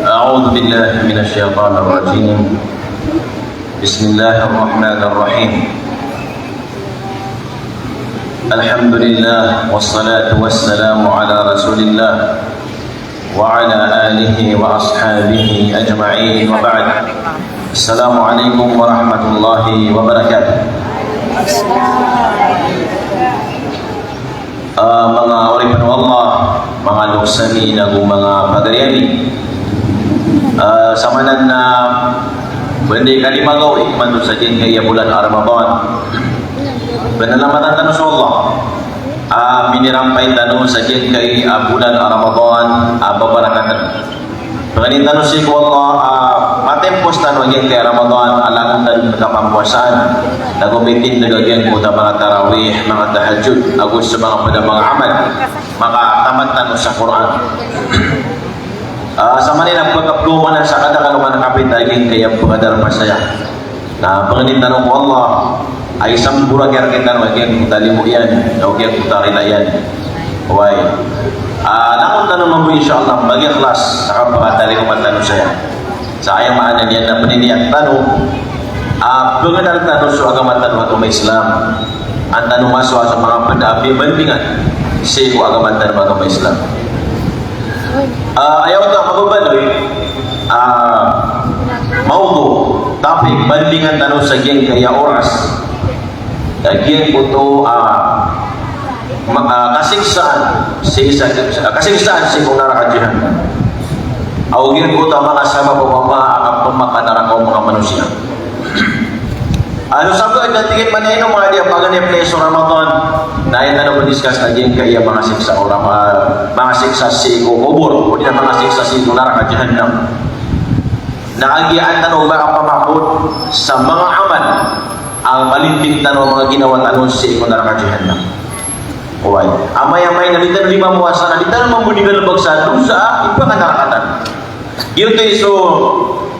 أعوذ بالله من الشيطان الرجيم. بسم الله الرحمن الرحيم. الحمد لله والصلاة والسلام على رسول الله وعلى آله وأصحابه أجمعين وبعد. السلام عليكم ورحمة الله وبركاته. Mga oripan Allah, mga luksani na mga pagayani, samanan na benda kalimagaw ikman sa din kaya bulan Ramadan. Benalamatan tanong sa Allah, minirampay tanong sa din kay bulan Ramadan, babarakatan. Penganin tanong si Allah, matempos tanong agin kay Ramadan, alangan tanong kapampuasan, nagumitin nagagyan po na mga tarawih, mga tahajud, agos sa mga amal, makatamad tanong sa Quran. Sa Manila pagkapluman sa kada kaluman kapit daging kaya pagkadar masaya. Na penganin tanong ko Allah ay isang buragir kita wagyan kutali mo yan, wagyan kutari na yan. Huwag. Nakon tanong mo insyaAllah bagi kelas sa kapakatali ko tanong saya. Sa ayang maanan yan na paniniyak tanong, pengadal tanong sa agama tanong atau Islam. Ang tanong maswa sa mga padabi bandingan sa agama tanong agama Islam. Ayaw ito mababaloy maudo topik bandingan tanong sa geng kaya oras geng po ito kasigsaan si kung narakajihan awagin po ito mga sama po mga pamakanarakaw mga manusia. Ano sabi ko natigit man ino mga diya paganip na iso Ramadan dahil na discuss na din kaya mga siksa orang mga siksa si kubur o di na mga siksa si neraka jahannam. Naagian tanong ba ang pamakot sa mga amal ang malinting tanong mga ginawa tanong si neraka jahannam. Uway. Amay-amay na dito lima muasa na dito naman budigal bagsa sa iba ka narakatan. Yun iso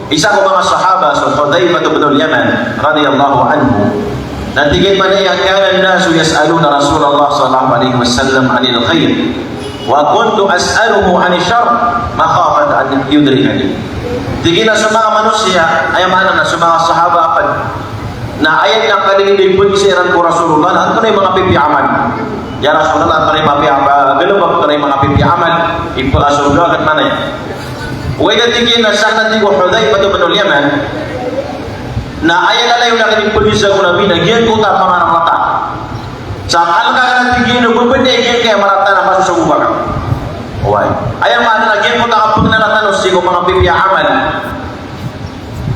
isa ko mga sahaba sa Hudzaifah bin al-Yaman radhiyallahu anhu natigit man niya kana nasu yas'aluna Rasulullah sallallahu alaihi wasallam 'anil khair wa kuntu as'aluhu 'anil syarr makhafat an yudrikani. Tigina sa mga manusia ay mana na sa mga sahaba pad na ayat na kaligid pud isiran ko Rasulullah anto na mga pipiaman. Ya Rasulullah kanay mapiaman galubak kanay mga pipiaman ipalasurga kat manay. Wala tingin na sana tigo Hudzaifah bin al-Yaman na ayan lalayo na kanyang pulisa ko nabi nagyan ko ta mga mata sa kalka tingin no bubende yan kaya marata na masusubukan ka. Why? Ayan mana nagyan ko ta kapag nalatanos sigo mga pipya amal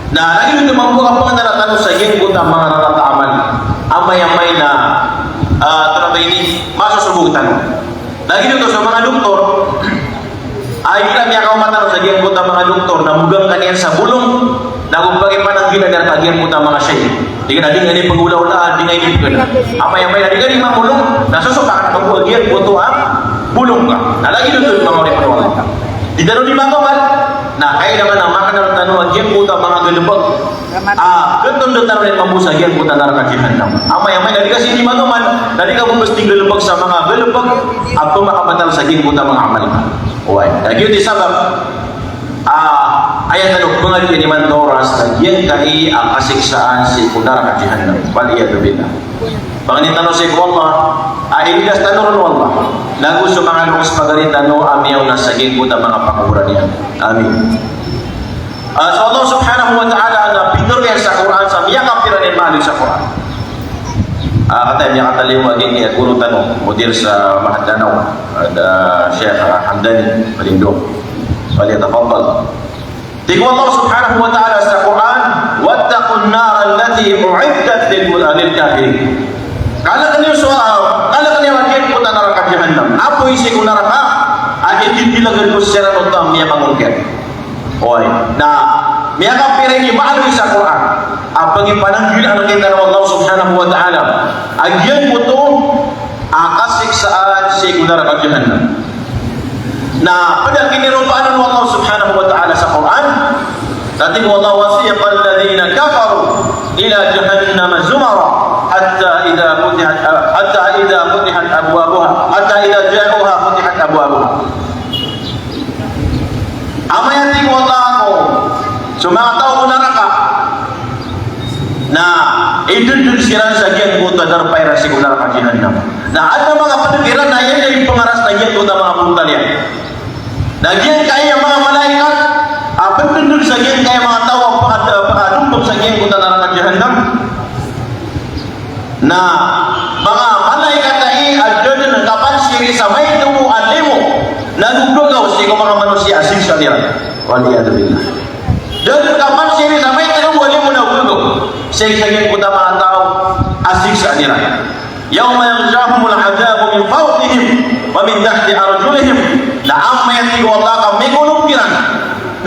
na lagi nito mga kapag nalatanos sa yan ko ta mga narata amal amay-amay na trabay ni masusubukan. Lagi nito sa mga doktor ay kami ako matanong sa giyan puta mga doktor na mugang kaniyan sa bulong na kung bagaimana ginadar ka giyan puta mga syekh. Di ka na di nga ni pag-ula-ulaan, di nga ni pag-ula. Amay-amay na di ka ni mamulong, nasusuka ka pag giyan puto bulong ka. Nalagi doon mga ulit panuwala. Di tanong di makamal na kaya naman ang makanang tanong giyan puta mga galubag. Gantong doon tanong rin mamusa giyan puta narakajihan naman. Amay-amay na di kasi di makamal na di ka bumesting galubag sa mga galubag at pumakabatal sa giyan puta mga amal ka. Uway. Lagi di sabab ayat tanong pengajian iman toras lagi kay ang kasiksaan si kundara ka jahannam waliyadu billah. Panganin tanong si Allah iligas tanong Allah lagu sa mga lukas pagalitan no amiyaw na saging puta mga pakura niya. Amin. So Allah subhanahu wa ta'ala na pinur yan sa Quran sa miyakang piranin malik sa Quran. Kata yang kata liwa gini guru tanong mudir sa Mahadanaw Syekh Hamdani Palindong falyatafaddal. Tiku Allah subhanahu wa ta'ala sa Quran wattaqun nar allati u'iddat lil kafirin. Kala kanyo magyan po na neraka jahannam. Apo isi ko neraka ay dilagan ko secara utam niya mangungkit. Oy, na miya kapirin ni maalo sa Quran. Apang ipananggil ang kita ng Allah subhanahu wa ta'ala agyan mo ito kasiksaan si kunara ka jahannam na pada kinirupaan ng Allah subhanahu wa ta'ala sa Quran dati ko Allah wasiqa alladhina kafaru ila jahannam zumara hatta idha futihat abwabuha hatta idha ja'uha futihat abwabuha mga tao ko naraka na idudud siran sa gian kuta darpay rasi ko naraka jahannam. Na ada mga panigiran na yan yung pangaras na gian kuta mga punta niya. Na gian kaya mga malaikat penduduk sa gian kaya mga tao pakadumpog sa gian kuta naraka jahannam. Na mga malaikat na i-adod ng kapansiri sa may tumo at limo nagugdugaw siya mga manusia asing sa nila. Waliyadzubillah. Dan kapansiri sa may tumo at limo nagugdugaw siya kuta mga tao asing sa nila. Yawma yaghshahumul adzabu min fawqihim wa min tahti arjulihim la'amma yatigu Allah ka may kulubkiran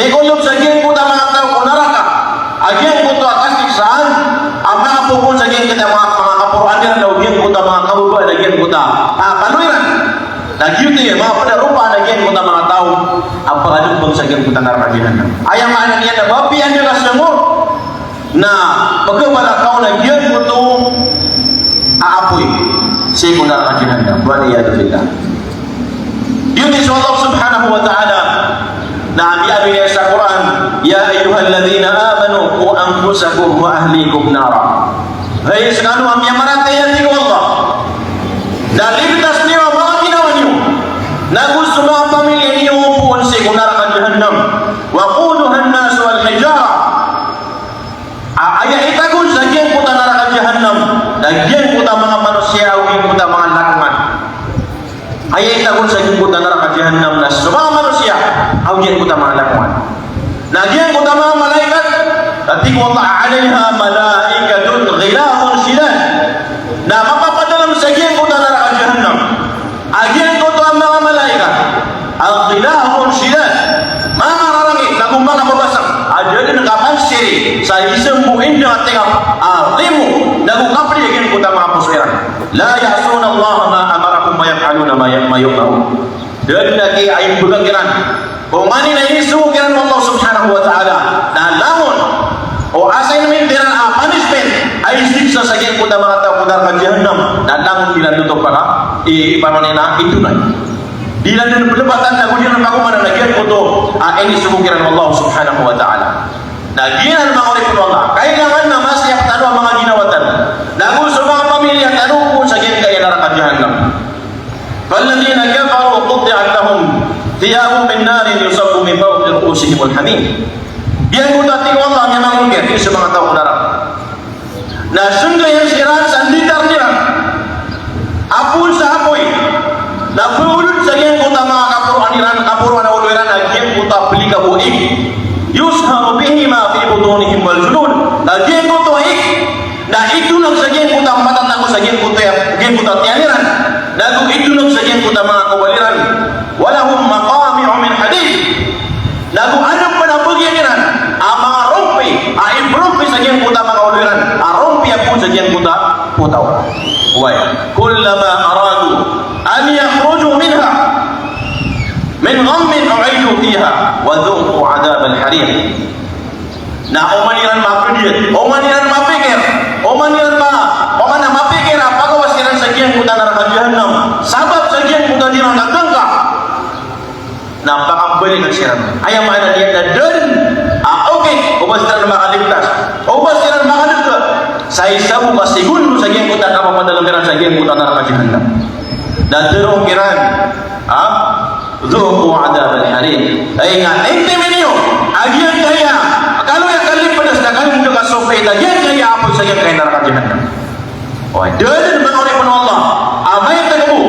may kulub sa gian kuta mga tao kung naraka agyan kuta atas siksaan ang mga pupun sa gian kita mga kapuruan nila na agyan kuta mga kabuba na agyan kuta kaluiran nagyuti mga padarupa na agyan kuta mga tao ang pangalumbang sa gian kuta naraka jahannam ayang maanan niya na babian nila semua na pagkabalakaw na agyan kuto aapoy siya kung naraka jahannam waliyadzubillah. Yun is Allah subhanahu wa ta'ala na abi niya sa Quran, ya ayyuhalladzina amanu qu anfusakum wa ahlikum nara. Hai sekalian kami yang meratai ko Allah. Na ligtas niyo mga ginawa niyo. Na gusto mga pamilya niyo upuan sa neraka jahannam. Wa quduha an-nas wal hijara. Aya itagun sa gian puta neraka jahannam. Dagian puta mga manusia ugi puta mga lakuman. Aya itagun sa gian puta neraka jahannam na semua manusia ugi puta mga lakuman. Nagian puta mga malaikat Tatiku Allah alaiha malaikatun ghilahun silan na mapapadalam sa gian kuta neraka jahannam agian kuta mga malaikat al ghilahun silan mga rarangit na kumbaga babasang adalin kapansiri sa isang buhin na tingap limu nagukapri agian kuta mga puswiran la ya'asuna Allah ma amarakum wa yaf'aluna ma yu'marun dan lagi ay bugagiran kung mani na isugiran Allah subhanahu wa ta'ala na lamun o assignment din ang punishment ay siksa sa gian kuta mga tao kuta ka jahannam na lamun dilan dito para ipamanina itunay dilan din pelebatan na kudiran pakuman na gian kuto ini sugiran Allah subhanahu wa ta'ala na ginan mga oripun Allah kailangan na masiyap tano ang mga ginawatan na gusto mga pamilya tano po sa gian kaya neraka jahannam فالذين كفروا قطعت لهم ثياب من نار يصب من فوق رؤوسهم الحميم. Yang kutati Allah memang mungkin di semua tahu darah. Nah sungguh yang sirat sanditar dia. Apun sahapoy. Nah berulut saja kota mga kapuruan awalwiran agian kota beli kabuik. Yusharu bihima fi butunihim wal julud. Agian kota ik. Nah itu lang saja kota matan aku saja kota tianiran. Lagu itu lang saja kota mga kawaliran. Walahum maqami'u min hadid. Lagu ada pada bagian ama rompi rompi saja kota mga kawaliran. Rompi aku saja kota putaw. Wai kullama aradu an yakhruju minha min ghammin u'idu fiha wa dhuqu 'adab al-harim. Na omaniran mapikir, omaniran mapikir, omaniran omana mapikir apa kawasiran saja kota neraka jahannam. Sabab saja kota neraka gangga. Nampak ambali kasiran. Ayam mana dia dan okay, obasiran makalimtas. Obasiran makalimtas. Saya sabu basigun saja kota apa pada lembaran saja kota neraka jahannam. Dan terung kiran, zuqu 'adab al-harim. Ingat ente menio, agian kaya. Kalau yang kali pedas dah kali juga sopai dah dia kaya apa saja kaya neraka jahannam. Oh, dan mengoripun Allah. Amai tebu.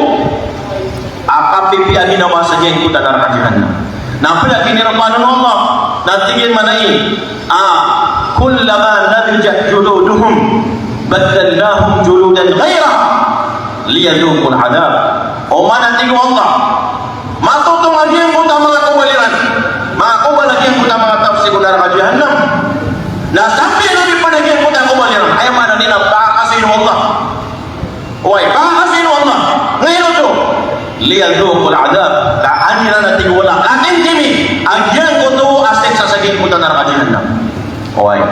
Pipi agi nama saja yang kuda neraka jahannam. Nampak lagi ni Rabbana Allah. Nanti yang mana ini? Kullama nadjat juluduhum badalnahum juludan ghairah liyadhuqul adab. Oma nanti Allah. Matutong lagi yang kuda mga kawaliran. Mga kawal lagi yang kuda mga tafsir neraka jahannam. Nah sampai nabi pada yang kuda kawaliran. Ayam mana ni nampak kasih Allah. Wai, kasih Allah. Ngayon tu. Liyadhuqul adab ta'anira nanti wala lakin timi agian kutu asik sasagin kuta neraka jahannam. Oi.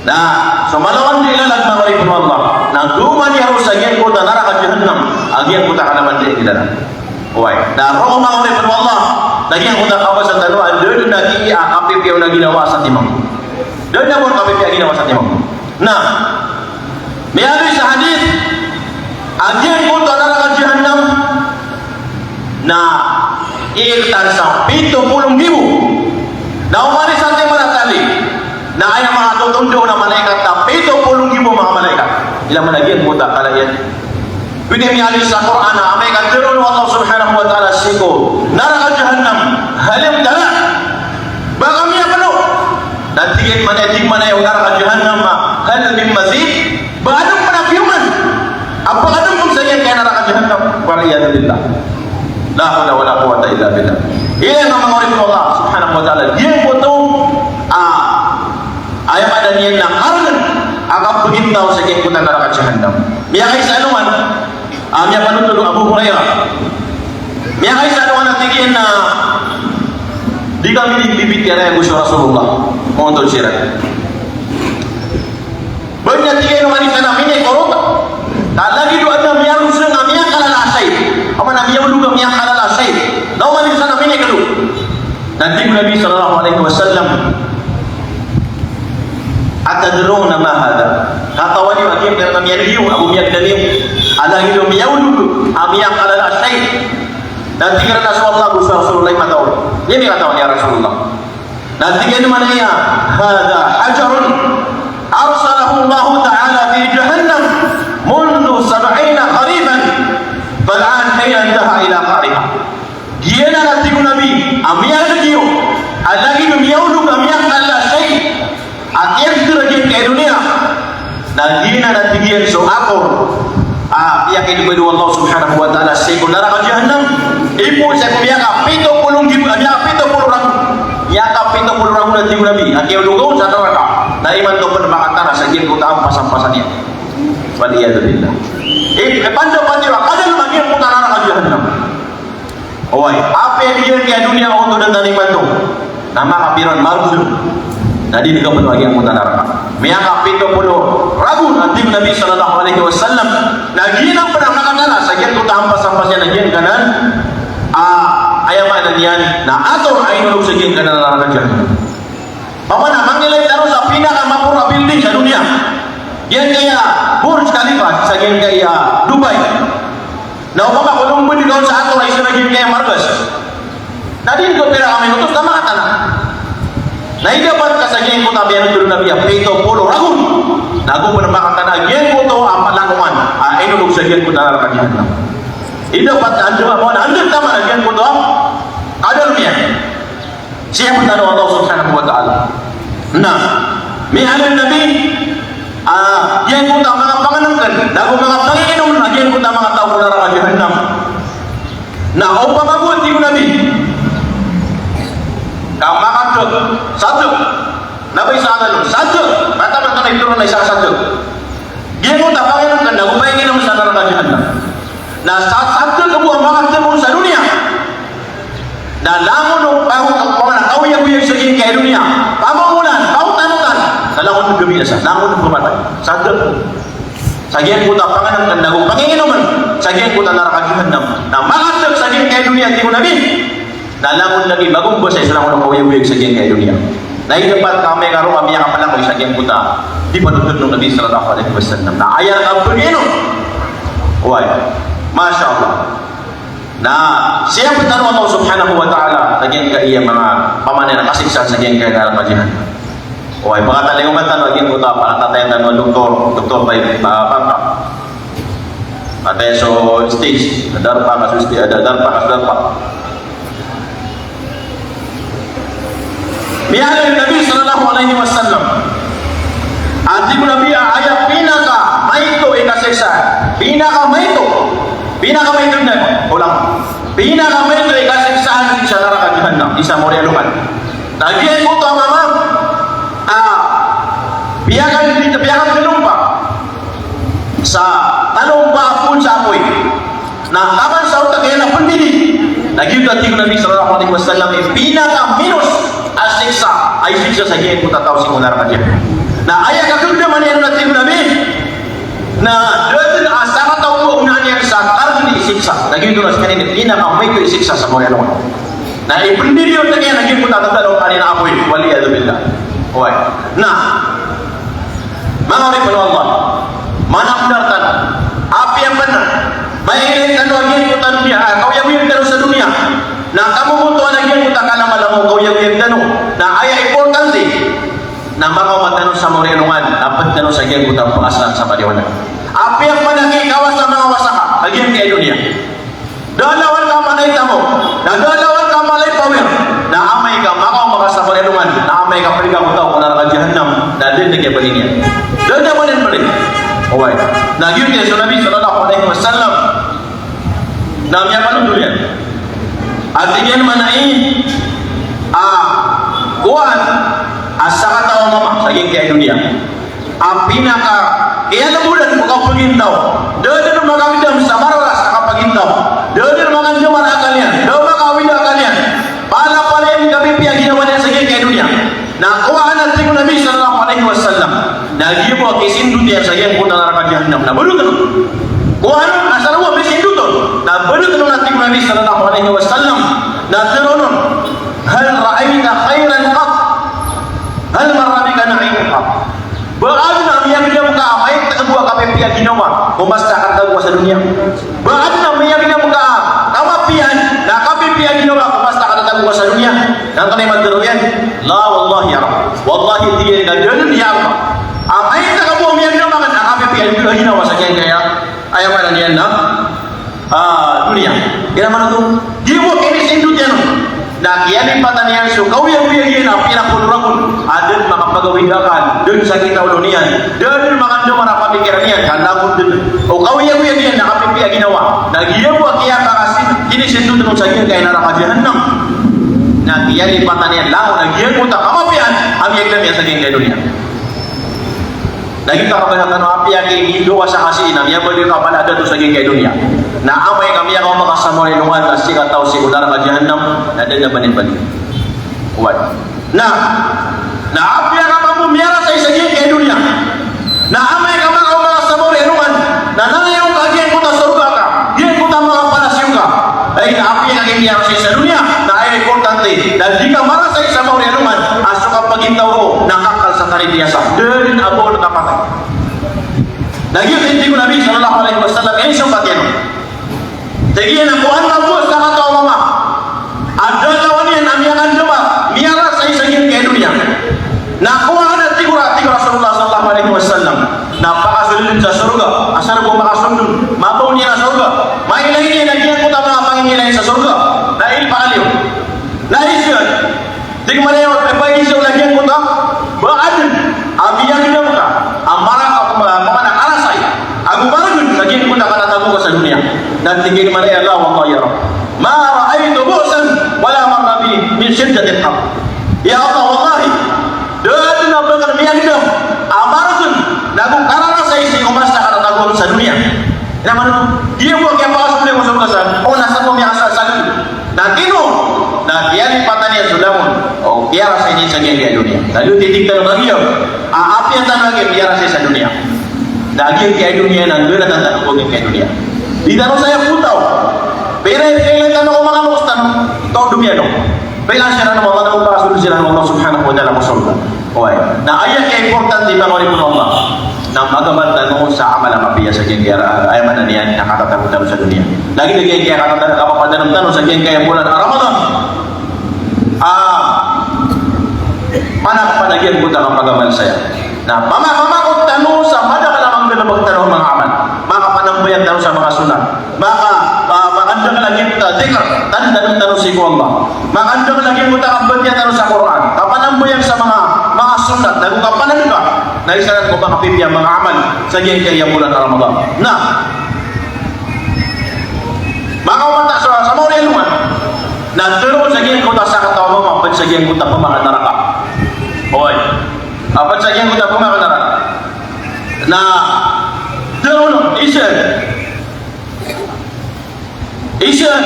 Nah, semalawan dilalat mengaripun Allah. Nah, duman harus agian kuta neraka jahannam, agian kuta halaman di dalam. Oi. Nah, roh mengaripun Allah. Lagi yang kuta kawasan tanu ada lagi akapip yang lagi lawasan timang. Dan namun kami pihak gina wasatnya. Nah, melalui hadis ajian ko neraka jahanam. Nah, ikhtar sa 70,000. Na umari sa ating manatali. Na ay mga tutundo na malaikat na 70,000 mga malaikat. Ilang malagyan po ta kalayan. Pwede melalui sa Quran na may kandirun Allah subhanahu wa ta'ala siko. Neraka jahanam halim dala. Baka miya penuh. Dan tingin mana yang neraka jahanam hal min mazid. Badung penafiuman. Apa kadang pun saja kaya neraka jahanam. Waliyadzubillah. La haula wala quwwata illa billah. Ini yang mengorif Allah subhanahu wa ta'ala. Dia butuh ayam ada niyan na karon agak beritahu sa kikutan neraka jahanam. Miya kay sa anuman miya panutulong Abu Hurairah. Miya kay sa anuman natigin na di kami dibibit kaya yung gusto Rasulullah mengontrol syirat. Banyak tiga yang wanita namin ay korot. Tak lagi doa na miya rusa na miya kalalasay. Apa na miya maluga miya kalalasay. Daw wanita namin ay kalu. Nanti Nabi sallallahu alaihi wasallam atadruna ma hada. Kata wali wakim karena miya liu Abu miya daliu. Ada hidup miya ulu miya kalalasay. Nanti kira Rasulullah Rasulullah matau. Ini kata ya Rasulullah. Nanti kira mana ya? Hada hajarun arsalahu Allah Taala fi jahannam mundu 70 qariban. Fal'an hayya intaha ila qariha. Dia nanti Nabi amia lagi ada hidup miya ulu miya kalasay. Akhir itu lagi ke dunia. Nanti dia so akur. Yakin kepada Allah subhanahu wa ta'ala sekul neraka jahanam ibu saya kumiaka 70,000 orang yaka 70 orang nanti Nabi akhir lugaw sa neraka na iman to penemakatan sa gin ko taong pasang-pasannya waliyadzubillah pandang-pandang kadang bagian ko neraka jahanam oi apa yang dia ke dunia untuk dan iman to nama kapiran marzu. Tadi juga berbagian mutan neraka. Miaka 70 ragu nanti Nabi sallallahu alaihi wasallam. Lagi nang pernah nakatala sagian ko tampas-tampasnya nagian kanan. Ayam ada niyan na ator ay nulog sagian kanan neraka jahanam. Pamana mangilay taro sa pinakamapura building sa dunia. Yan kaya Burj Khalifa sagian kaya Dubai. Na upama kulong budi daw sa ator ay sagian kaya Marcos. Tadi ko pera kami utos na makatala. Nah ini dapat kasagian ko tabihan ng Nabi Peto Polo Ragun. Nago penembakan tanah gian ko to apat languan. Inulog sa gian ko na neraka jahanam. Ini dapat anda mohon anda tama gian ko to adal miya. Siapa tahu Allah subhanahu wa ta'ala. Nah, mi'alin Nabi gian ko ta mga panganangkan. Nago mga panginom na gian ko ta mga tao ko neraka jahanam. Nah, upang abot di ko Nabi. Kamakadot satu nabi sallallahu satu mata-mata na turun na isa satu dia mo tapakin ng ganda kumaingin naman sa neraka jahanam na satu kebuang makadot mo sa dunia na lamon ng panguna kawiyag-wiyag sa kaya dunia pamangunan, pautan-utan kalangon ng gabiyasa, lamon ng pumatay satu sagian ko tapakan ng ganda kung pangingin naman sagian ko ta neraka jahanam na makadot sa kaya dunia di mo nabi nalangon lagi bagong bos ay salang kawiyag-wiyag sa kaya dunia. Na dapat kami karo kami yang apalang ko sa kaya kuta. Di patutod ng Nabi sallallahu alaihi wasallam. Na ayar ang pagino. Why? Masya Allah. Na siya putano Allah subhanahu wa ta'ala lagyan ka iya mga pamanin na kasiksan sa kaya neraka jahanam. Why? Pagkatali ko kanta lagyan kuta para tatayan ng doktor pa bangka. Atay so stage, darpa ka susti, ada darpa. Misalnya Nabi sallallahu alaihi wasallam anti Nabi ayat pinaka maito ikaseksa pinaka maito na ulang pinaka maito ikaseksa sa neraka jahanam isa mo rialukan lagi ko to mama biyakan kelumpa sa talumpa pun sa apoy na kapan sa utak kaya na pendiri lagi ito ating Nabi sallallahu alaihi wasallam pinaka minus asiksa ay siksa sa giyan ko tataw si neraka jahanam na ayah kakunda man yan natin Nabi na doon asama tao ko unahan yan sa karni isiksa lagi ito na sa kanina pinakamay ko isiksa sa Korea naman na ipindiri yung tagyan naging ko tatatalaw kanina apoy waliyadzubillah Oi. Nah, mengorek Allah. Mana benarkan? Apa yang benar? Baik ini lagi kita dunia. Kau yang biar terus dunia. Nah, kamu butuh lagi yang kita kalah malam kau yang biar tanu. Nah, ayat important sih. Nah, maka matanu sama renungan. Apa tanu saja yang kita pengasalan sama dia mana? Apa yang menagi kawasan mengawasaka lagi yang kayak dunia. Dalawan kamalay tamu. Nah, dalawan kamalay pawir. Nah, amay ka makaw makasama renungan. Nah, amay ka pwede ka mutaw kung naraka jahannam. Nah, din naging balinyan. Dan naman yan balik. Alright. Nah, yun yan. So, Nabi sallallahu alaihi wasallam. Nah, miya pa nung dulian. At tingin manay kuhan asaka tao mama sa kayak dunia. Ang pinaka kaya na bulan mo kang pagintaw. Doon na magawidam sa maralas nakapagintaw. Doon na magandang manakal yan. Doon makawidakal yan. Pala pala yung kapipiya ginawa niya sa kayak dunia. Na kuhaan natin ko Nabi sallallahu alaihi wasallam. Nagibo kisindut yan sa kayak punta naraka jahannam. Na baru kan? Kuhaan asal mo bisindut to. Na baru kan natin ko Nabi sallallahu alaihi wasallam. Na tironon. Hal ra'ayna khairan qat. Hal marabika na'im qat. Berada na yang dia muka amay takagwa kapipiya ginawa. Kumasta kagwa sa dunia. Berada na yang dia muka kamapian na kapipiya ginawa. Kumasta kagwa sa dunia. Dan kanay magdaruyan. La wallahi ya Rabb. Wallahi tiyan na dyan ya Allah. Amay takagwa yang dia muka na kapipiya ginawa sa kaya ayaman niyan na dunia. Kaya naman ito. Gibo kinisindut yan. Nah, kian patan yang so kau yang biar na pinakulrakun adan makapagawidakan dun sa kita ulunian dun makando marapa pikiran yan kandang dun o kau yang biar na kapipiya ginawa na giya po kiya kakasin kini sindut nung sa kiya kaya naraka jahannam na kian patan yan lao na giya po ta kamapian ang yaglam yan sa kiya dunia. Lagi ka kabanakan api yang idowa sa kasi na miya bali ka pala dito sa kiya dunia. Na amay kami ang makasama ng luwan na sika tao si udara ka jahannam na din na banin-banin. Uwad. Na api ang mamumiyara sa isa kay dunia. Na amay ka makasama ng luwan na nanayong kagiyan ko ta surga ka. Giyan ko ta mga palasyon ka. Ay na api ang imiyara sa isa dunia na ay importante. Dan di ka mara sa isa mga luwan aso ka pagintaw ko nakakal sa karibiyasa. Din abo na kapatay. Nagyot hindi ko Nabi sallallahu alaihi wasallam ay isang patiano. Jadi yang Tuhan mampu sangat tahu mama. Ada lawan yang namiakan coba. Miara saya segini ke dunia. Nah, kau ada tiga Rasulullah sallallahu alaihi wasallam. Nah, pak asulun sa surga. Asal ko makasulun. Mabaw niya sa surga. May lain na diyan ko tama ang nilay sa surga. Dahil paaliw. Dahil siya. Di ko man yung pepay siya lagi ko ta. Baadan. Abiyan kita muka. Amara ka pamana alasay. Aku baru lagi ko nakatago sa dunia. Dan tinggi mana ya Allah wallah ya Rabb. Ma ra'aitu bu'san wala marra bi min syiddatil haq. Ya Allah wallahi. Dan nabakan miyan dum. Amaratun nagu karana sa isi kumasta kana tago sa dunia. Ina man dia mo kaya pa sa mo sa kasan. O nasa mo mi asa sa na kino. Na kian patani sudah mo. O kiara sa ini sa dunia. Lalu titik tan lagi yo. Api yang tan lagi kiara sa dunia. Dagi kaya dunia nan dua tan tan ko kaya dunia. Di dalam saya putau. Pero kailan ako makamustan to dunia no. Pero siya na mga nang pasul sila ng Allah subhanahu wa ta'ala musulta. Okay. Na ayat kay important di pangori ko Allah. Na magabantan mo sa amal ang mapiya sa kaya ay man niyan nakatatakot sa dunia. Lagi kaya katatakot kapapadan ng tanong sa kaya bulan Ramadan. Panagyan ko ang pagamal saya. Na mama ko tanong sa madama lamang bilabag tanong mga amal. Maka panambayan tanong sa mga sunat. Maka makandang lagi kita zikr tanong si Allah. Makandang lagi kita abadnya tanong sa Quran. Kapanambayan sa mga sunat. Nagkapanan ka. Naisalan ko ba kapipya mga amal sa kaya bulan Ramadan. Nah, maka umanta sa mga reluman. Na terus sa ko ta sa katawa mo pag sa ko ta pamakan neraka. Oy. Apa saja yang kita pemakan nah terus isan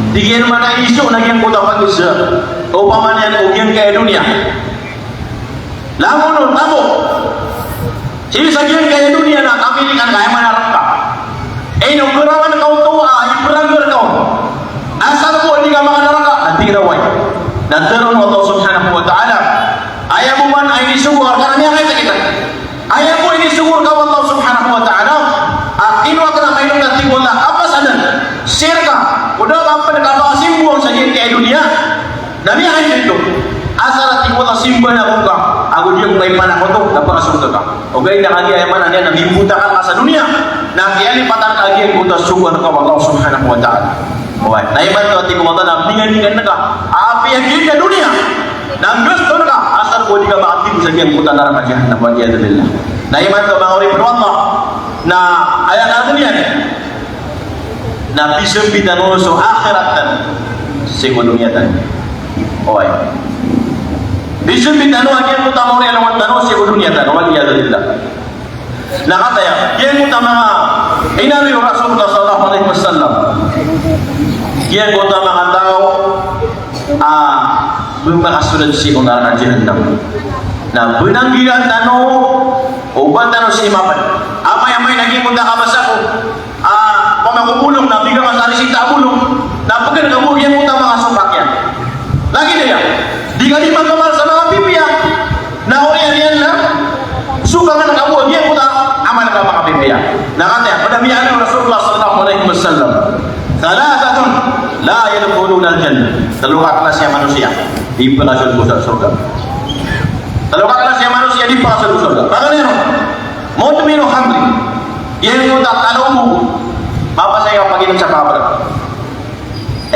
di mana isu lagi yang kita pakai umpamanya yang ujian ke dunia lamun tamu si sajian ke dunia nak kami dengan kaya mana raka ini ukurawan kau tua ibrangger kau asal kau di kamar neraka nanti kita wajib dan terus Allah subhanahu wa ta'ala Nami ay ito. Asal ati ko na simba na ko ka. Ako diyan kay panako to napakasunod ka. Okay na kagi ay man niya namimbuta ka sa dunia. Na kiyali patan kagi ko ta sugan ka Allah Subhanahu wa taala. Okay. Naiman to ati ko mata na ningan na ka. Api ang sa dunia. Nang gusto na ka asal ko di ka maaktif sa kiyang buta neraka jahannam wa iyadillah. Naiman to mga uri Allah na ayat na dunia na bisembitan so akhiratan sa dunia tan. Okay. Bisembitan agian utama uri alawan tan sa dunia tan wa iyadillah. Nakataya, yan utama inari Rasulullah sallallahu alaihi wasallam. Yan utama mga tao bermakasunod si unang jahannam. Na benanggilan tano uban tano si imapan. Apa yang may naging punta kabasa ko? Pamagubulong na bigang masari si tabulong. Na pagkan kamu yan utama mga supakya. Lagi dia. Di ka di magkamal sa mga pipiya. Na oriyan na sukangan kamu yan utama aman ka mga pipiya. Nakataya padamihan ng Rasulullah sallallahu alaihi wasallam. Thalathatun la yadkhuluna al-jannah. Telurah kelas yang manusia di pengasal surga. Telurah kelas yang manusia di pengasal surga. Bagaimana? Mudminu khamri. Yang muda kalau Bapak saya pagi sa kabra.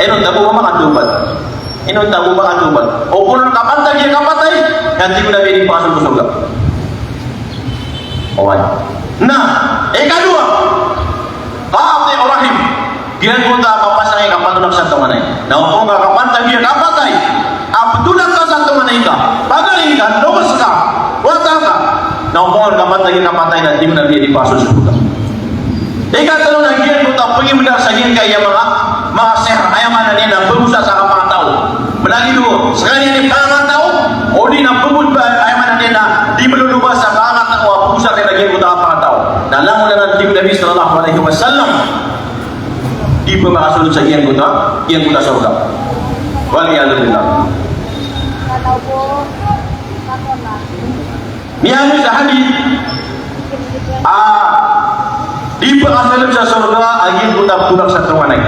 Enon tabu mga tubat. Enon tabu mga tubat. O kung kapantay dia kapatay, ganti ko na di pengasal surga. Alright. Nah, kedua, Qati rahim. Dia kota papasang kapatulak sa tumanay. Na kung kapantay dia kapatay, apatulak ka sa tumanay ka. Pagaling ka, lubos ka, wata ka. Na kung kapantay na di mo na di paso sa buka. Ikatalo na dia kota pagimudar sa gin kaya mga ser ayaman na niya na berusaha sa kapang tao. Menagi dulu, sekali ini pangan tao, o di na bubud ba ayaman na niya na di melulubas sa pangan tao, berusaha kaya lagi kota pangan tao. Dan lamun na nanti Nabi sallallahu alaihi wasallam di pemakasunod sa iyang kuta surga. Waliyadillah. Miyami sa hadith di pemakasunod sa surga aging kuta tulak sa tumanay.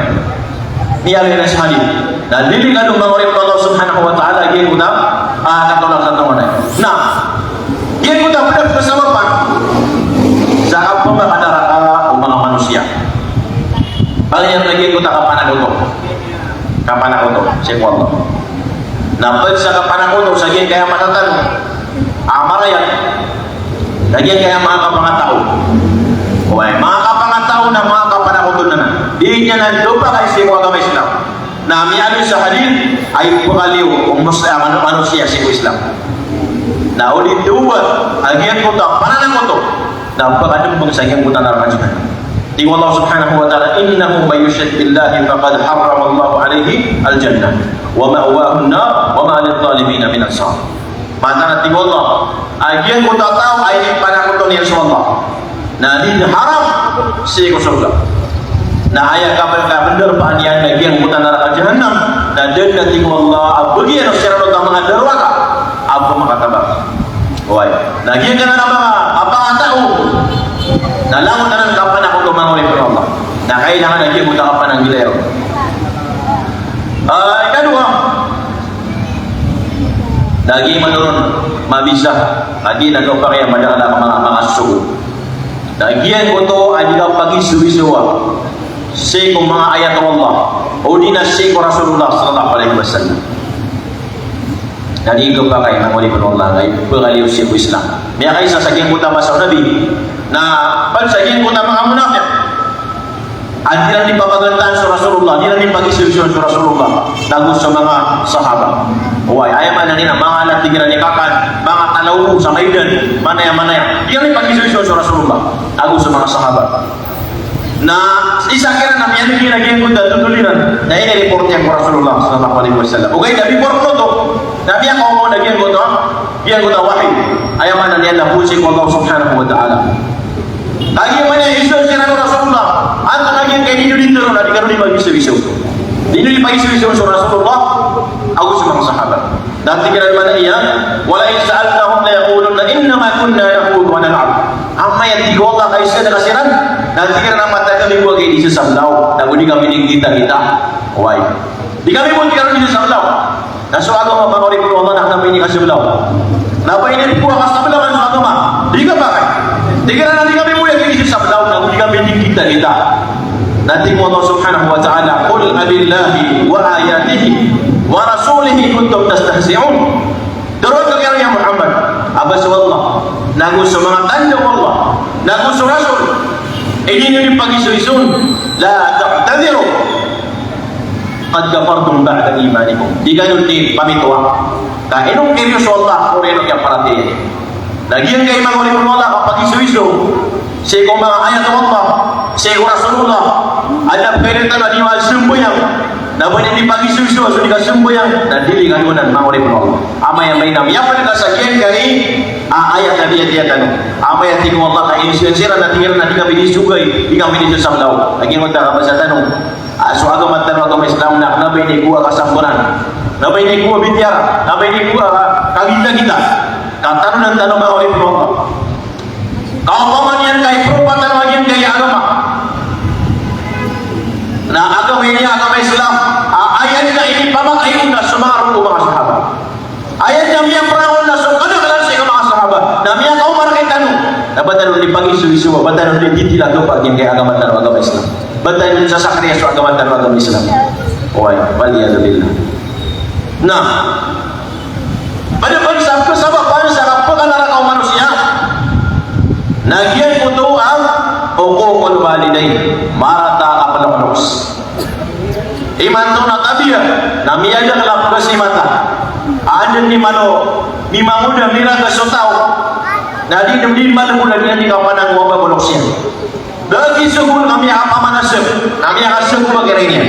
Miyami na sa hadith. Dan dili ka dumangorip Allah Subhanahu wa ta'ala aging kuta katulak sa tumanay. Nah, iyang kuta benar bersama pak sa kapong makadaraka o mga manusia. Paling lagi ko kapan ako to si Allah. Napad sa kapan ako to sa gin kaya matatan amarayan lagi kaya mga kapangataw. Okay, mga kapangataw na mga kapan ako to na di niya na lupa kay si mga Islam na miyali sa hadith ay pagaliw kung manusia si Islam na ulit duwa agian ko to panan ako to na pagaliw kung sa gin ko na naramajihan. Di Allah Subhanahu wa ta'ala innahu may yushrik billahi faqad harrama Allah alaihi al-jannah wa ma'wahu an-nar wa ma lil-zalimin min ansar. Mata na di Allah agian ko tahu ay panakuton niya sa Allah na di haram si ko surga na ayat kabar benar pa niya agian ko neraka jahannam na den na di Allah abagian sira do mga derwaka apa makatabak. Oy nagian kana na mga apa tahu nalangon na ng kapan ako lumangoy per Allah na kailangan lagi mo kapan ang gilero. Kedua lagi menurun mabisa lagi nagpapakaya madala mga sugo lagian ko to ay daw pag-isuwa sa mga ayat ng Allah o di na sa Rasulullah sallallahu alaihi wasallam. Jadi ikaw pa kayo ng wali ng Allah ay pagaliw siya po Islam. May kayo sasaging ko tama sa Nabi na pagsaging ko tama mga munafik at di lang din papagantaan sa Rasulullah, di lang din pag-isibisyon sa Rasulullah lagu sa mga sahaba. Uway, ayaman na nila mga alat tingnan ni kakan, mga talaw sa kaidan, manaya-manaya, di lang din pag-isibisyon sa Rasulullah lagu sa mga sahaba. Na isa kira na yan yung naging kunda tutuliran na ini report niya ko Rasulullah sallallahu alaihi wasallam. Okay, nabi report to nabi ako mo naging kunda yan kunda wahid ayaman na niya lapusin ko Allah Subhanahu wa ta'ala. Lagi man yung iso siya na Rasulullah ang naging kay dito na di ka rin mag-isibisyon dito di pag-isibisyon sa Rasulullah ako sa mga sahabat dati ka naman na iya wala in sa'altahum la yaqulun na innama kunna nahudu wa nal'ab amma yan tigoka kayo siya na kasiran nanti ka na mata kami buwag kayo di sa sablaw na di kami kita-kita why di kami pun di kami di sa sablaw Naso agama pangori ko Allah nak nabi ni kasublaw. Nabi ini buah kasublaw kan agama. Diga bakal. Diga nanti kami mulai kini sablaw na kami kami kita. Nanti Allah Subhanahu wa taala qul abillahi wa ayatihi wa rasulihi kuntum tastahzi'un. Terus kalian ya Muhammad, abas wallah. Nagu semangat anda Allah. Nagu rasul. Ini ni pagi suisun la ta'tadiru qad kafartum ba'da imanikum. Diganun di pamituwa. Ka inong kirius Allah kureno kaya parati. Lagi yang kay mangoli Allah pagi suisu. Seko mga ayat Allah, seko Rasulullah. Ada perintah na diwal semboyang. Na boleh dipagi suisu sudah semboyang dan dilihat gunan mangoli Allah. Ama yang mainam ya pada kasakian kali ayat tadi dia kan. Ama yang tiga Allah ka insinsira na tinggal na tiga bini sugay, tiga bini sablaw. Lagi mo ta ka sa tanong. So agama tan agama Islam nak nabi ni gua kasampuran. Nabi ni gua bicara, nabi ni gua kita. Kata nan tanong mangoli Allah. Kau pamanyan kay perupatan bagian kay agama. Nah agama ini agama Islam. Ayatnya ini pamak ayun na sumaru mga sahabat. Ayat yang dia perawan na sukada kalan sa mga sahabat. Nami ang kau marakay tanong. Nabatan ulit pag-isu-isu, batan ulit ditilago bagian kay agama tan agama Islam. Batan sa sakriya sa agama tan agama Islam. Oy, waliyadzubillah. Nah, pada sabab bangsa kapag kaum manusia. Nagian putu ang uququl walidain marata apaloklos. Iman to na tabiya namiya ja kalap kasimata. Aden ni mano ni manguda mira ka sotao. Nadi demdin man mula ni kapanang wa boloksia. Dagi sugul kami apa manasep. Nami asep ko bagirenya.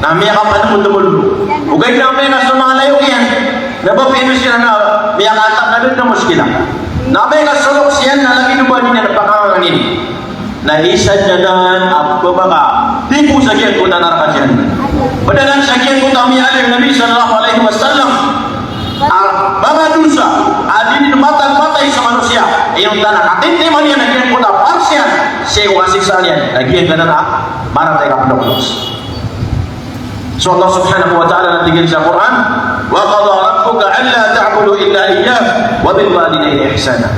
Nami kapan mundul. Ugay nami na sumalayo yan. Naba pinusiran na miya katap na dun na muskilah. Nabi ka sulok siyan na lagi duba niya na pakangangin. Naisan niya dan apa baka tipu sa kiyan ko na narakajan. Padanan sa kiyan ko kami alim Nabi sallallahu alaihi wasallam. Mga dosa adin matang-matay sa manusia. Iyong tanang atintiman niya na kiyan ko na parsiyan. Siya yung asiksaan yan. Nagiyan ka na maratay ka panolos. So Allah subhanahu wa ta'ala nantigil sa Quran, wa qadha rabbuka alla ta'budu illa iyyah wa bil walidayni ihsana.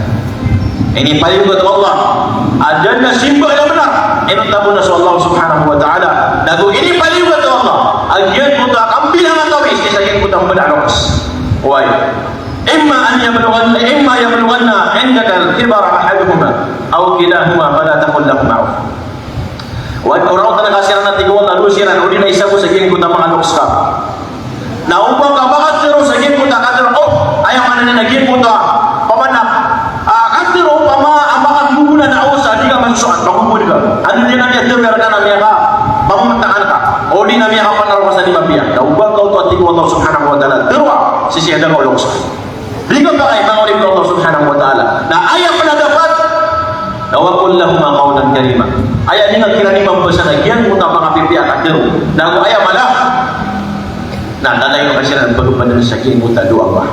Ini payugat Allah. Ada na simba na benar. Ini tabuna sa Allah subhanahu wa ta'ala. Lagu ini payugat Allah. Agian puta kambilang atawis isayin puta madalos. Why? Imma yablughanna indaka al-kibara ahaduhuma aw kilahuma fala taqul lahumā uff. Orang tanah kasiran nanti gua lalu siran udi na isa ko sa gin ko ta mga lukska. Na upang ka bakit pero sa gin ko ta kadro ayaw man na nagin ko ta pamanak. Kadro pama amakan muna na usa di ka mansuan bagumud ka. Ano din na yadto pero na miya ka pamamantaan ka. O di na miya ka panaro sa di mabiya. Na upang ka to ati Allah subhanahu wa ta'ala derwa sisiya da ko lukska. Di ka ba ay mangolib Allah subhanahu wa ta'ala. Na ayaw na dapat Nawakul lahuma qawlan karima. Ayat ni kira ni membesar gian muta pangapipi akan deru. Nago ayat malah. Nah, dalai ko kasi nan baru pada saking muta dua Allah.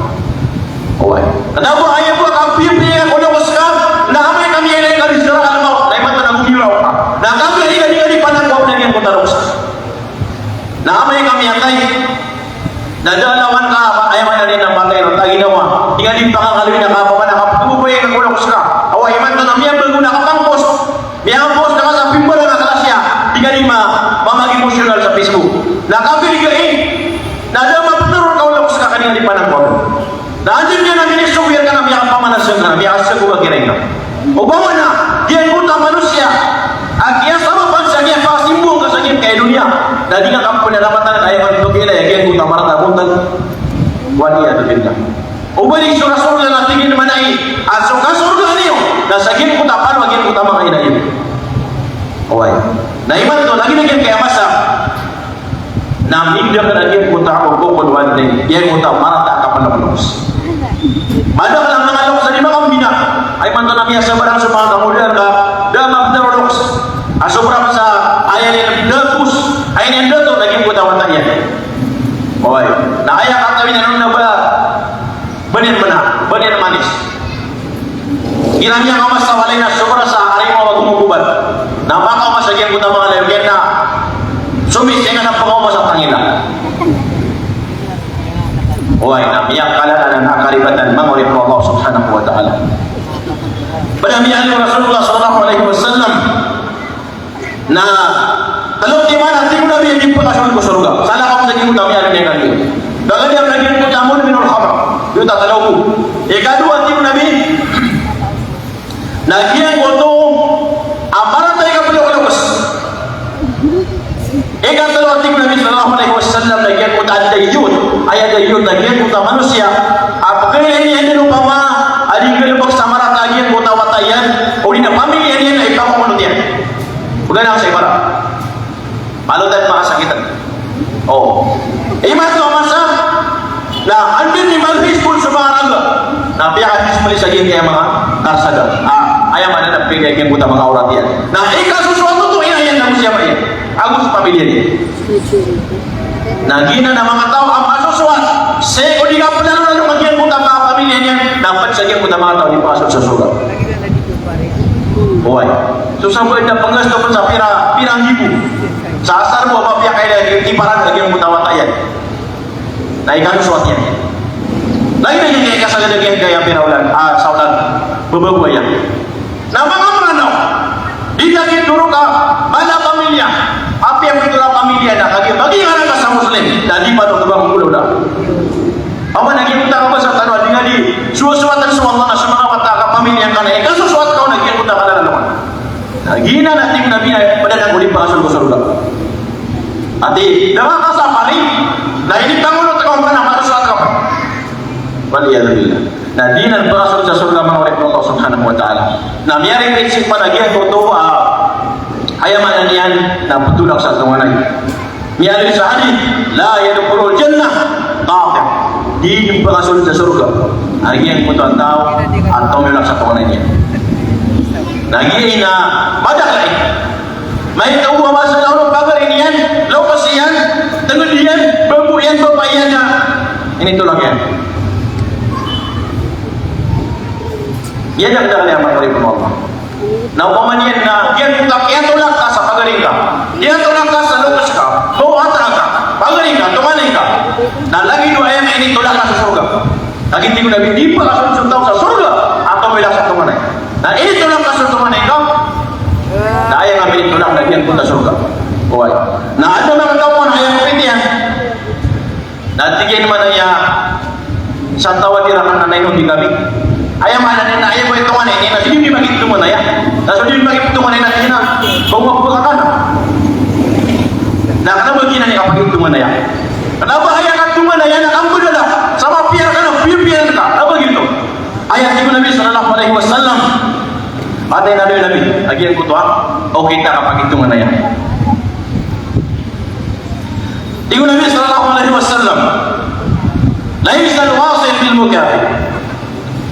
Owai. Kenapa ayat buat kapipi yang kono waskam? Nah, kami kami ini kali zara al-maut. Lai mata na mudi raw. Nah, kami ini panang ko dengan kota rusak. Nah, kami yang lain. Nah, lawan ka ayat mana ni nang bagay ro tagi dawa. Tinggal di pangangalwi na ka pa na kapuboy ng kono waskam. Awai man na miya berguna kapangpos. Miyampos na sa pimpala na kalasya. Di ka mamagi emosyonal sa Facebook. Nakapili ka na dapat betul kau lakukan sekarang di panang kau. Na anjir dia na ministro biar ka na miyak pamanasan ka. Miyak asa ko kira ina. O bawa na dia puta manusia. Agia sama bangsa dia pasimbong ka sa kay dunia. Na di ka kampun na dapat na kaya man tugila ya dia puta marata puntag. Waliya billah. O balik surah-surah na tingin manai. Asok ka surga niyo. Na sa gin puta pano agin puta mga inayin. Owai. Na iman to lagi kaya masa. Na minda ka lagi puta ko kon walidain. Yan puta marata ka panalos. Madak lang mga lok sa lima kambina. Ay man to na miya sa barang sumang kamulian ka. Damag teroloks. Asobra sa ayan ni datus. Ayan ni dato lagi puta watan yan. Owai. Na ayak katawin na nun na ba? Benar manis. Kiranya kau masa walay na sobra sa harimau wag umugubat. Napaka kau masa gian puta mga layugan na sumis yan na pangaw sa tangila. Wahai namiyak kalanan akaribatan mangoleh Allah subhanahu wa ta'ala. Penampilan Rasulullah sallallahu alaihi wasallam. Nah, kalau di mana tinggal Nabi yang diputasun ke surga. Salah kamu lagi utami ada dengan dia. Kalau dia lagi utamun minul khamr. Dia tak tahu. Kedua tinggal Nabi. Nah, dia koto amaran mereka beliau kes. Kalau tinggal Nabi sallallahu alaihi wasallam lagi kota dayut. Ayat dayut lagi kota manusia. Apakah ini ada upama adik kelebak samarat lagi kota watayan. Orina pamilya niya na ikaw kumunod yan. Bukan ang sa ibara. Palutan makasakitan. Oh. Iman to masa. Na andin ni malhispul sa mga raga. Na piyakis mali sa kaya mga karsada. Ayam ada na pigay kaya puta mga orat yan. Na ikasusuato to inayan na siya ba yan. Agus pamilya niya. Na gina na mga tao ang masusuat. Seko di ka pala na lumagyan puta mga pamilya niya. Dapat sa kaya puta mga tao di pasok sa surat. Boy, susah buat dah pengas tu pun pirang ribu. Sasar buat apa pihak kaya timparan lagi yang mutawat ayat. Naikkan suatnya. Lagi kaya kasar lagi yang kaya piraulan. Saulan beberapa ayat. Nama kamu no. Dikaki turun ke mana pamilya. Apa yang itulah pamilya nak bagi orang kasar Muslim. Dan di pada orang pulau dah. Apa nak kita apa sah tanah dengan di suatu semua semua wata pamilya yang kana ikan sesuatu kau nak kita kana lawan. Gina nanti Nabi pada nak boleh pasal ke surga. Ati dah kasar paling. Nah ini tanggung kau mana harus suatu apa? Waliyadzubillah. Nah dinan pasal ke surga oleh Allah Subhanahu wa taala. Nah miari prinsip pada dia foto ayam ananian na betul satu mana. Miari sehari la yadkhulul jannah qati'. Di perasul sa surga. Hari yang putuan tahu atau melak sa kawanannya. Lagi ina badak lagi. Mai tahu apa salah orang bagar ini yan, lepas yan, tengok dian, berbuyan berbayan dah. Ini tulang yan. Ia dah kena amat dari Allah. Nah umpamanya na dia tolak ka sa pagaling ka. Dia tolak ka sa lukas ka. Bawa ka. Pagaling ka, tumanin ka. Nah lagi dua ayat ini tolak ka sa surga. Lagi tinggal Nabi di pasal tahu sa surga atau beda satu mana. Nah ini tolak ka sa tumanin ka. Nah ayat ngambil tolak lagi yang punta surga. Boy. Nah ada orang kawan ayat pitian. Nah tiga mana ya santawa dirakan nanay no di kami. Ayam mana ni nak ayam boleh tuan ini nak jadi bagi itu mana ya? Nak jadi bagi itu mana nak ini nak bawa buka kana. Nak kenapa begini ni apa itu mana ya? Kenapa ayam nak itu mana ya nak ambil dah sama piar kana piar kana apa gitu? Ayat itu Nabi sallallahu alaihi wasallam. Ada Nabi lagi yang kutua. Oh kita apa itu mana ya? Itu Nabi sallallahu alaihi wasallam. Laisa al-wasil bil mukafir.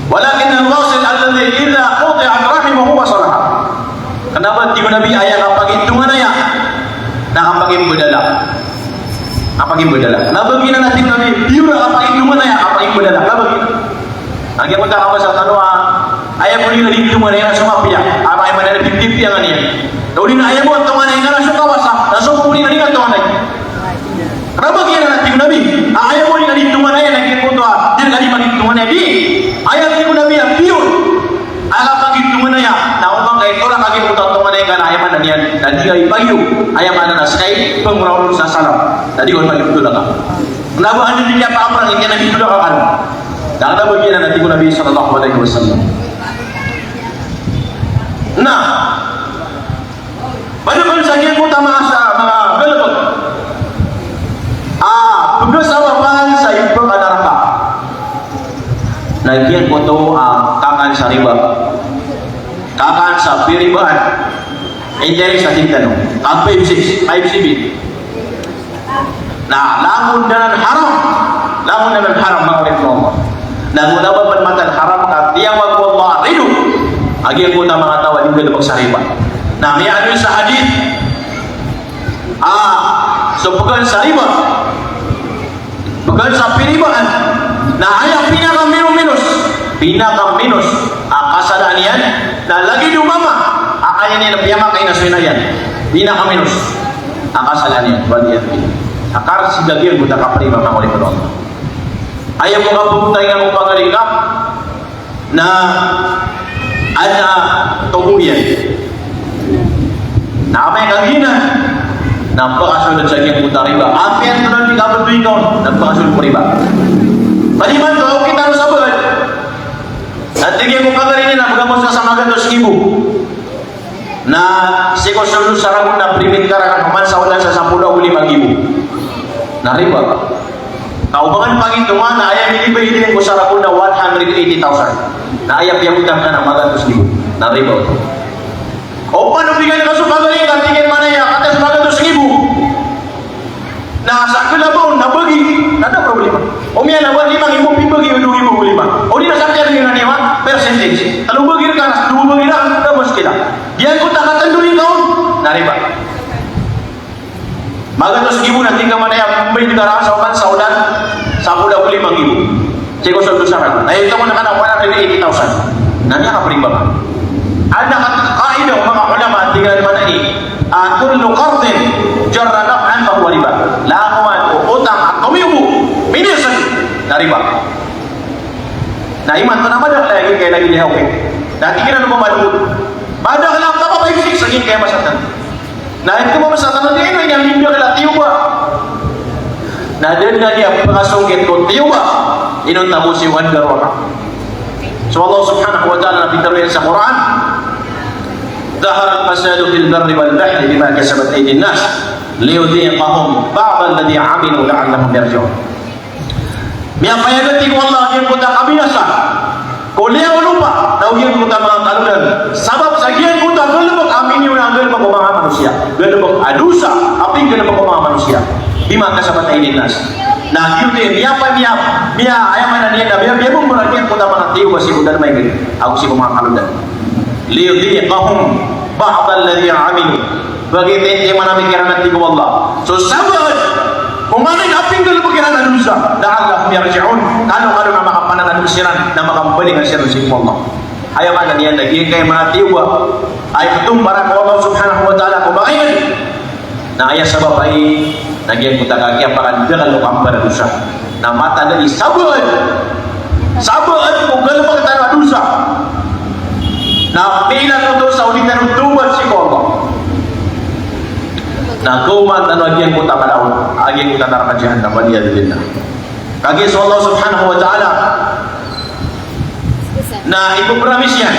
Walakin al-wasil alladhi idza quti'at rahimahu wa salaha. Kenapa tiga Nabi ayat apa gitu mana ya? Nah apa gitu bedala? Apa gitu bedala? Kenapa kita nanti Nabi biura apa gitu mana ya? Apa gitu bedala? Kenapa gitu? Lagi apa tak apa satu doa? Ayat boleh gitu mana ya? Semua pihak. Apa yang mana ada tip yang ni? Kemudian ayat buat teman yang kana suka wasa, langsung boleh nanti teman lagi. Kenapa kita nanti Nabi? Ayat boleh gitu mana ya? Lagi pun doa. Dia kali bagi gitu mana di? Ayat itu Nabi yang piur. Agak bagi itu mana ya? Nah, orang kaya orang kaki putar teman yang kan ayam mana nian? Dan dia bagi ayam mana naskah pengurus sasalam. Tadi orang bagi itu lah. Kenapa anda tidak apa-apa yang Nabi itu dah kan? Dan ada bagian nanti Nabi sallallahu alaihi wasallam. Nah, pada konsagen utama asa belakang. Tugas awapan saya pun ada raka. Nagian foto kakan sa riba. Kakan sa piriban. Enjay sa tingkano. Ang 5CB. Nah, lamun dengan haram. Lamun dengan haram ma'ulid Allah. Namun apa permatan haram dia wa Allah ridu. Agi ko na mga tawa di lebak sa riba. Nah, may ano sa hadith. So bukan sa riba. Bukan sa piribaan. Nah, ayah pinaka minus kasadaan yan na lagi dumama akayan yan piyama kay naswina yan pinaka minus kasadaan yan bali yan akar si gagir buta kaprima mga ulit Allah Ayaw mo kapuntay nga mo pangalika na ana tubuyan. Na may kaginan. Napakasunod sa kiyang puta riba. Apian ko na di kapatuloy ko. Napakasunod ko riba. Paliman ko, kita rin sa buwan. Natigyan ko pangalini na magamot sa samagan dos ibu. Na si Kosunod sa ragon na primit karakan human sa wala sa 10,500. Na riba. Kaubangan pagintungan na ayaw nilibay-ilibay ko sa ragon na 180,000. Na ayaw yung utang ka ng magan dos ibu. Na riba. O paano bigay na kasupagaling ka, tingin manaya, kata sebagai dos ibu. Nah, sakit labon, nabagi, ada problema. O miya nabuat 5,000, pibagi 2,500. O di na sakit dengan niwa, percentage. Kalau bagi ka, 2 bagi na, tak muskila. Dia ikut tak tanduri kau, nariba. Maga dos ibu nanti ka manaya, membeli negara saukan saudan, 10,500. Ceko suatu syarat. Nah, itu mana kana 180,000. Nanya apa riba? Ada kaidah mga ulama tinggal mana ini kullu qardin jarra naf'an fa huwa riba la huwa utang atau mibu minisan dari riba. Nah iman to nama dak lagi kay lagi dihaw dan tingin mo malu badak lang ta pa isik saging kay masatan na ito mo masatan din yang lindo kala tiwa na den na dia pasungkit ko tiwa inon tamo si wan garwa. So Allah subhanahu wa ta'ala berfirman sa Quran, ظهر الفساد في البر والبحر بما كسبت أيدي الناس ليذيقهم بعض الذي عملوا لعلهم يرجعون. Mia payagati ko Allah yang kuta kabinasa. Kuliah lupa, tahu yang kuta mga kalunan. Sabab sa gian kuta gelebek amin yung gelebek ko mga manusia. Gelebek adusa, api gelebek ko mga manusia. Bima kasabat aidin nas. Nah, itu dia mia ayam mana dia biar pun berarti kuta mga tiyo kasi kuda may gini. Ako si mga kalunan. Liyudhiqahum ba'd alladhi 'amilu. Bagi tente mana pikiran nanti ko Allah. So sabar. Kung ano aping dulu pikiran anusa, la'allahum yarji'un. Ano na makapanang anusiran na makambalik ang siran si Allah. Ayaw man niyan naging kay mga tiwa. Ay itong para ko Allah subhanahu wa ta'ala ko bakayan. Na ayah sabab ay naging kutakaki ang pakandagal o kampar anusa. Na mata dari sabar. Sabar kung gano'n pagkatano anusa. Na pilan ko sa ulitan ng tuwan si Allah. Na kuman ano agian ko tapalaw, agian ko tatarakan jahannam waliyadillah. Kagi sa Allah subhanahu wa ta'ala na ipopromise yan.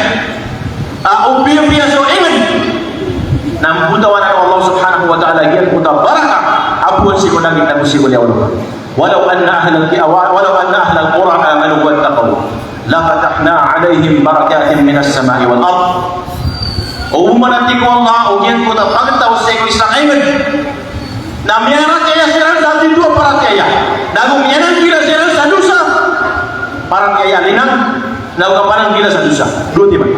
Ubiyo-biyo sa iman na butawan ako Allah subhanahu wa ta'ala agian ko tabaraka abuan si ko naging namusi ko liyaw. Walau anna ahlal qura amanu wa taqaw لفتحنا عليهم بركات من السماء والأرض. Umanati ko Allah ugian ko ta pagtaw sa ko isang ayman. Na miyara kaya siran dati dua para kaya. Nago miyanan kila siran sa dusa. Para kaya linang nago kapanan kila sa dusa. Dua tiba.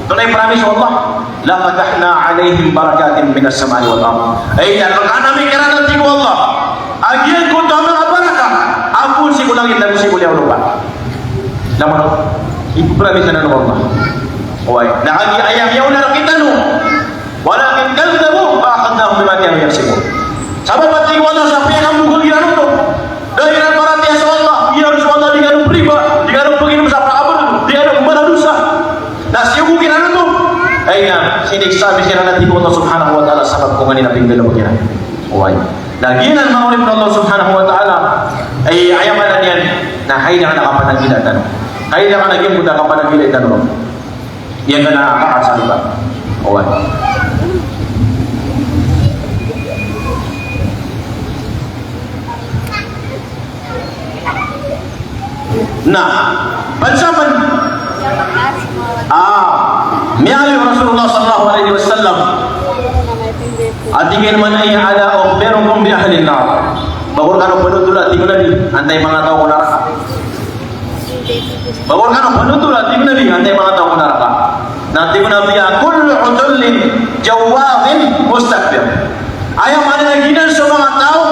Tunay promise Allah, la fatahna alaihim barakatin minas samai wal ard. Ay dan kanami kira nanti ko Allah. Agian ko ta mga baraka. Ampun si kulangit dan si kuliah lupa. Namun ibu peramisaan Allah. Wai, nahagi ayam yauna kita nu. Walakin kadzabu fa akhadnahum bima kanu yaksibun. Sabab pati wala sa piyang bugo giran to. Dahiran para tiasa Allah, ia harus Allah diganu priba, diganu begini sa praabun, diganu manadusa. Nasiugo giran to. Aina siniksa bikiran nanti Allah subhanahu wa ta'ala sabab kung ani naping dalawa giran. Wai. Laginan maulid Allah subhanahu wa ta'ala ay ayaman yan na hay na nakapanang gila tanong. Hay na naging buta kapanang gila tanong. Yan ka nakakasali ba? Owan. Nah, pansaman miyali Rasulullah sallallahu alaihi wasallam atingin man ay ala ukhbirukum bi ahli an-nar. Bawor kanu penutul ating nabi antay mga tao ko neraka. Bawor kanu penutul ating nabi antay mga tao ko neraka. Nanti ko nabi kullu utullin jawadin mustakbir. Ayaw mananaginan sa mga tao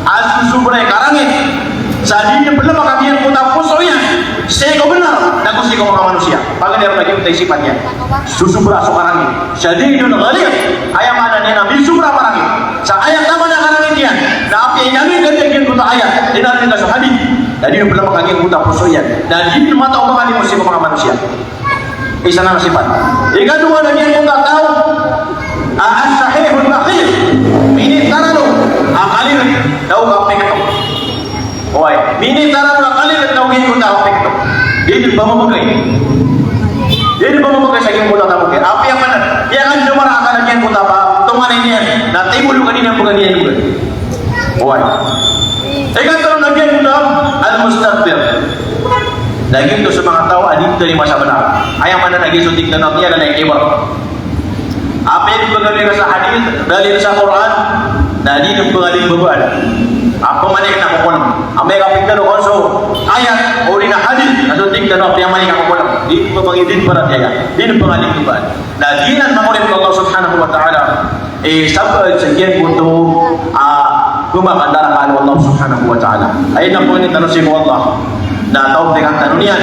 asusubray karangit. Sa dinya belum kamian puta puso yan. Saya ko benar nagusi ko mga manusia. Pagkakita lagi kita sifatnya. Susubra so karangit. Syadidun ghalib. Ayaw mananaginan nabi subra karangit. Sa ayat nama na karangit yan. Na api inamin ganyan puta ayat. Dinarita sa hadith. Dan di pula makaging buta puso yan. Dan di mata o mga limusin mga manusia. Isa na sifat. Ikadua na niyan kung tataw, as-sahihul bakhil. Minit tarano, akalir daw kapik ito. Oy, minit tarano, akalir daw gin kung tawapik ito. Hindi ba mamagay? Hindi ba mamagay sa gin kung tawapik? Api ang manan. Yan ang dumara ka na niyan kung tapa. Tumanin niyan. Natibulong kanina ang pagganiyan juga. Oy. Ikadua na niyan kung al-mustakbir. Lagi itu sa mga tao adito ni masa benar. Ayaw mana lagi suntik dan nanti ada naik kibar. Apa yang dipengaruhi sa hadis dalil sa Quran, dalil ng pengaling beban. Apa mana yang nak kolam? Ambil kapit dan konso ayat ori na hadis suntik dan nanti yang mana yang kolam. Di pemangidin para dia. Di pengaling beban. Daginan mamulit Allah Subhanahu wa taala. Sampai sekian untuk gumakan darah Allah Subhanahu wa taala. Ayat na po ni tanusib Allah. Na tahu dengan tanunian.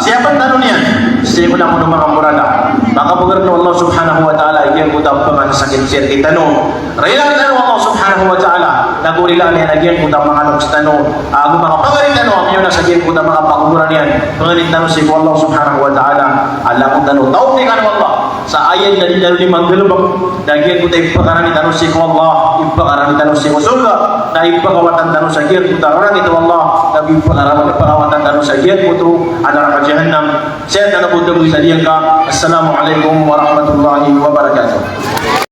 Siapa tanunian? Siapa yang mau mengamurada? Maka begitu Allah Subhanahu Wa Taala yang kita pengen sakit siat kita no. Rela tanu Allah Subhanahu Wa Taala. Naku rela ni lagi yang kita mengalok tanu. Aku mga pagarit tanu. Amin na sakit kita mga pagumuran yan. Pengen tanu si Allah Subhanahu Wa Taala. Allah mo tanu tahu dengan Allah. Sa ayat dari dalam manggelubak. Dagi kita ipakaran tanu si Allah. Ipakaran tanu si surga. Na ipakawatan tanu sa kir kita orang itu Allah. Nabi perawatan tanu sajian putu ada neraka jahannam. Saya tanah putu bisa diangka. Assalamualaikum warahmatullahi wabarakatuh.